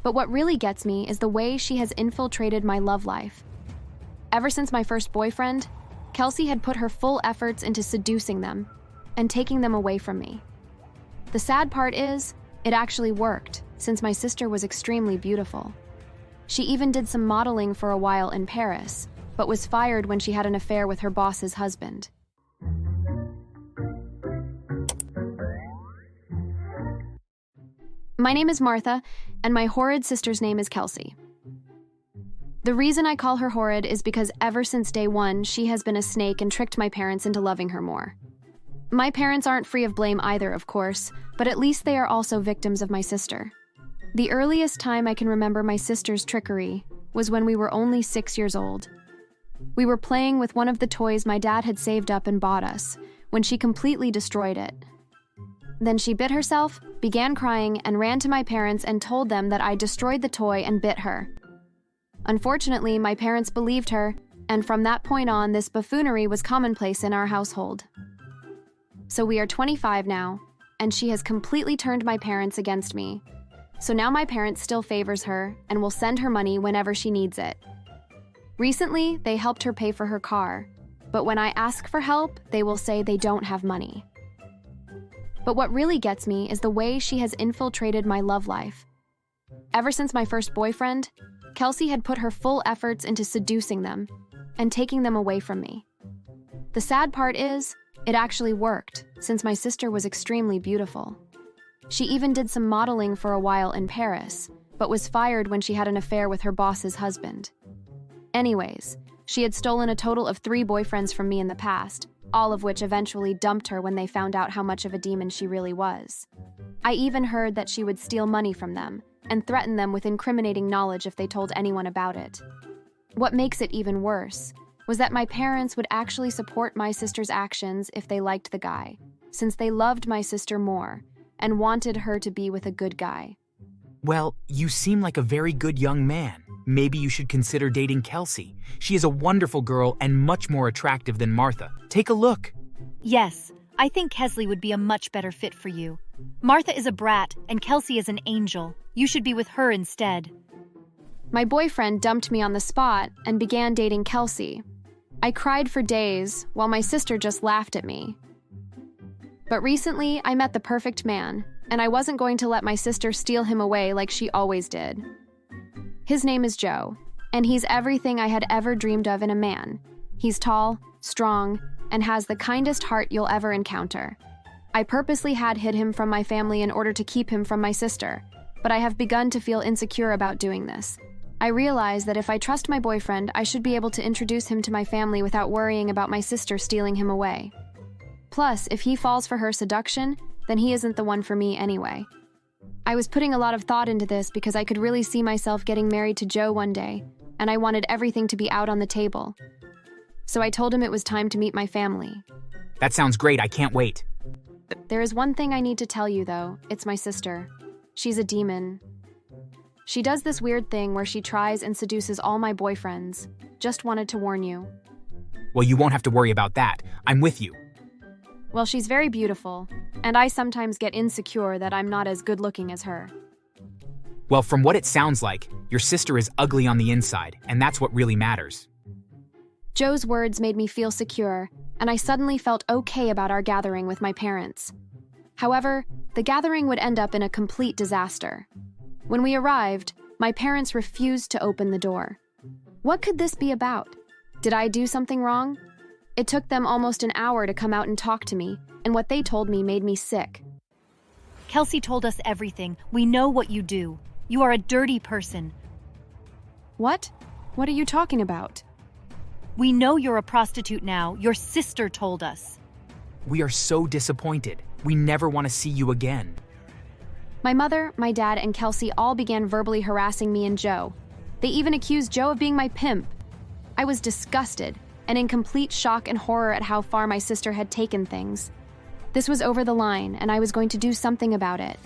But what really gets me is the way she has infiltrated my love life. Ever since my first boyfriend, Kelsey had put her full efforts into seducing them and taking them away from me. The sad part is, it actually worked, since my sister was extremely beautiful. She even did some modeling for a while in Paris, but was fired when she had an affair with her boss's husband. My name is Martha, and my horrid sister's name is Kelsey. The reason I call her horrid is because ever since day one, she has been a snake and tricked my parents into loving her more. My parents aren't free of blame either, of course, but at least they are also victims of my sister. The earliest time I can remember my sister's trickery was when we were only 6 years old. We were playing with one of the toys my dad had saved up and bought us, when she completely destroyed it. Then she bit herself, began crying, and ran to my parents and told them that I destroyed the toy and bit her. Unfortunately, my parents believed her, and from that point on, this buffoonery was commonplace in our household. So we are 25 now, and she has completely turned my parents against me. So now my parents still favors her and will send her money whenever she needs it. Recently, they helped her pay for her car, but when I ask for help, they will say they don't have money. But what really gets me is the way she has infiltrated my love life. Ever since my first boyfriend, Kelsey had put her full efforts into seducing them and taking them away from me. The sad part is, it actually worked, since my sister was extremely beautiful. She even did some modeling for a while in Paris, but was fired when she had an affair with her boss's husband. Anyways, she had stolen a total of 3 boyfriends from me in the past, all of which eventually dumped her when they found out how much of a demon she really was. I even heard that she would steal money from them and threaten them with incriminating knowledge if they told anyone about it. What makes it even worse was that my parents would actually support my sister's actions if they liked the guy, since they loved my sister more and wanted her to be with a good guy. Well, you seem like a very good young man. Maybe you should consider dating Kelsey. She is a wonderful girl and much more attractive than Martha. Take a look. Yes, I think Kelsey would be a much better fit for you. Martha is a brat and Kelsey is an angel. You should be with her instead. My boyfriend dumped me on the spot and began dating Kelsey. I cried for days while my sister just laughed at me. But recently, I met the perfect man, and I wasn't going to let my sister steal him away like she always did. His name is Joe, and he's everything I had ever dreamed of in a man. He's tall, strong, and has the kindest heart you'll ever encounter. I purposely had hid him from my family in order to keep him from my sister, but I have begun to feel insecure about doing this. I realize that if I trust my boyfriend, I should be able to introduce him to my family without worrying about my sister stealing him away. Plus, if he falls for her seduction, then he isn't the one for me anyway. I was putting a lot of thought into this because I could really see myself getting married to Joe one day, and I wanted everything to be out on the table. So I told him it was time to meet my family. That sounds great. I can't wait. There is one thing I need to tell you, though. It's my sister. She's a demon. She does this weird thing where she tries and seduces all my boyfriends. Just wanted to warn you. Well, you won't have to worry about that. I'm with you. Well, she's very beautiful, and I sometimes get insecure that I'm not as good-looking as her. Well, from what it sounds like, your sister is ugly on the inside, and that's what really matters. Joe's words made me feel secure, and I suddenly felt okay about our gathering with my parents. However, the gathering would end up in a complete disaster. When we arrived, my parents refused to open the door. What could this be about? Did I do something wrong? It took them almost an hour to come out and talk to me, and what they told me made me sick. Kelsey told us everything. We know what you do. You are a dirty person. What? What are you talking about? We know you're a prostitute now. Your sister told us. We are so disappointed. We never want to see you again. My mother, my dad, and Kelsey all began verbally harassing me and Joe. They even accused Joe of being my pimp. I was disgusted and in complete shock and horror at how far my sister had taken things. This was over the line, and I was going to do something about it.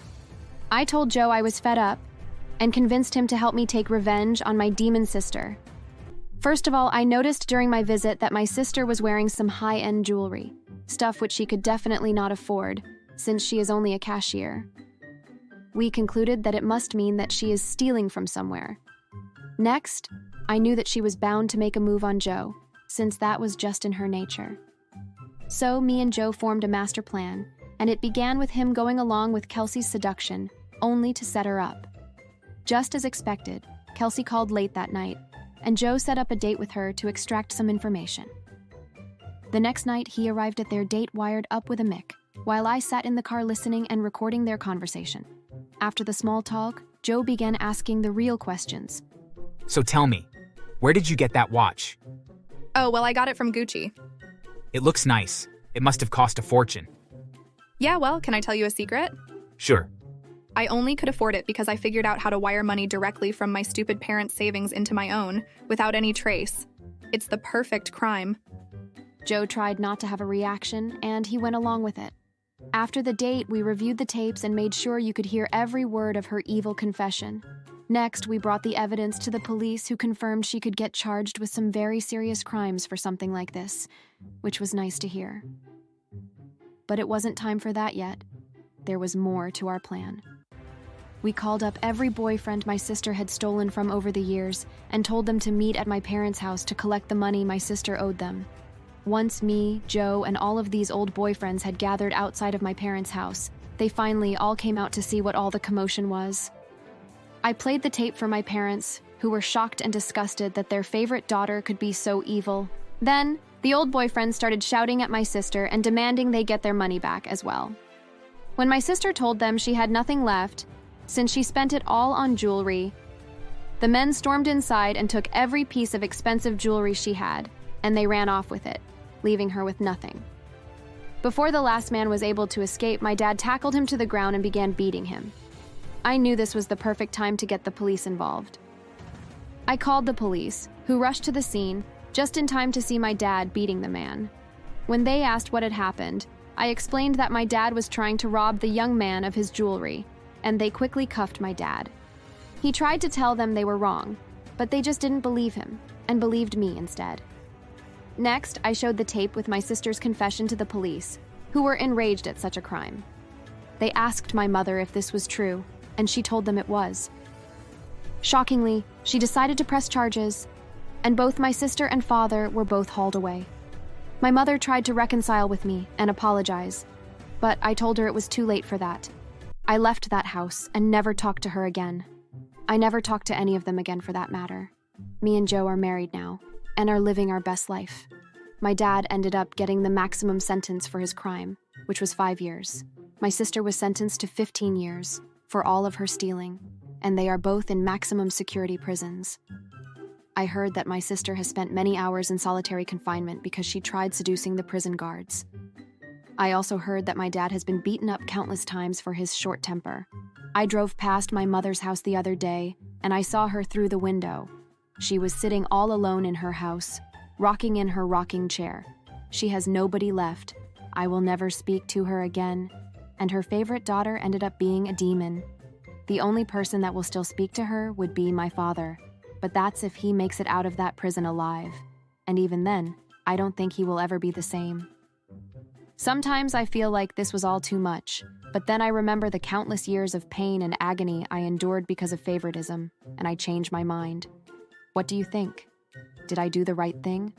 I told Joe I was fed up and convinced him to help me take revenge on my demon sister. First of all, I noticed during my visit that my sister was wearing some high-end jewelry, stuff which she could definitely not afford, since she is only a cashier. We concluded that it must mean that she is stealing from somewhere. Next, I knew that she was bound to make a move on Joe, since that was just in her nature. So me and Joe formed a master plan, and it began with him going along with Kelsey's seduction, only to set her up. Just as expected, Kelsey called late that night, and Joe set up a date with her to extract some information. The next night, he arrived at their date wired up with a mic, while I sat in the car listening and recording their conversation. After the small talk, Joe began asking the real questions. So tell me, where did you get that watch? Oh, well, I got it from Gucci. It looks nice. It must have cost a fortune. Yeah, well, can I tell you a secret? Sure. I only could afford it because I figured out how to wire money directly from my stupid parents' savings into my own, without any trace. It's the perfect crime. Joe tried not to have a reaction, and he went along with it. After the date, we reviewed the tapes and made sure you could hear every word of her evil confession. Next, we brought the evidence to the police, who confirmed she could get charged with some very serious crimes for something like this, which was nice to hear. But it wasn't time for that yet. There was more to our plan. We called up every boyfriend my sister had stolen from over the years and told them to meet at my parents' house to collect the money my sister owed them. Once me, Joe, and all of these old boyfriends had gathered outside of my parents' house, they finally all came out to see what all the commotion was. I played the tape for my parents, who were shocked and disgusted that their favorite daughter could be so evil. Then, the old boyfriends started shouting at my sister and demanding they get their money back as well. When my sister told them she had nothing left, since she spent it all on jewelry, the men stormed inside and took every piece of expensive jewelry she had, and they ran off with it, leaving her with nothing. Before the last man was able to escape, my dad tackled him to the ground and began beating him. I knew this was the perfect time to get the police involved. I called the police, who rushed to the scene, just in time to see my dad beating the man. When they asked what had happened, I explained that my dad was trying to rob the young man of his jewelry, and they quickly cuffed my dad. He tried to tell them they were wrong, but they just didn't believe him, and believed me instead. Next, I showed the tape with my sister's confession to the police, who were enraged at such a crime. They asked my mother if this was true, and she told them it was. Shockingly, she decided to press charges, and both my sister and father were both hauled away. My mother tried to reconcile with me and apologize, but I told her it was too late for that. I left that house and never talked to her again. I never talked to any of them again for that matter. Me and Joe are married now, and are living our best life. My dad ended up getting the maximum sentence for his crime, which was 5 years. My sister was sentenced to 15 years for all of her stealing, and they are both in maximum security prisons. I heard that my sister has spent many hours in solitary confinement because she tried seducing the prison guards. I also heard that my dad has been beaten up countless times for his short temper. I drove past my mother's house the other day, and I saw her through the window. She was sitting all alone in her house, rocking in her rocking chair. She has nobody left. I will never speak to her again, and her favorite daughter ended up being a demon. The only person that will still speak to her would be my father, but that's if he makes it out of that prison alive. And even then, I don't think he will ever be the same. Sometimes I feel like this was all too much, but then I remember the countless years of pain and agony I endured because of favoritism, and I change my mind. What do you think? Did I do the right thing?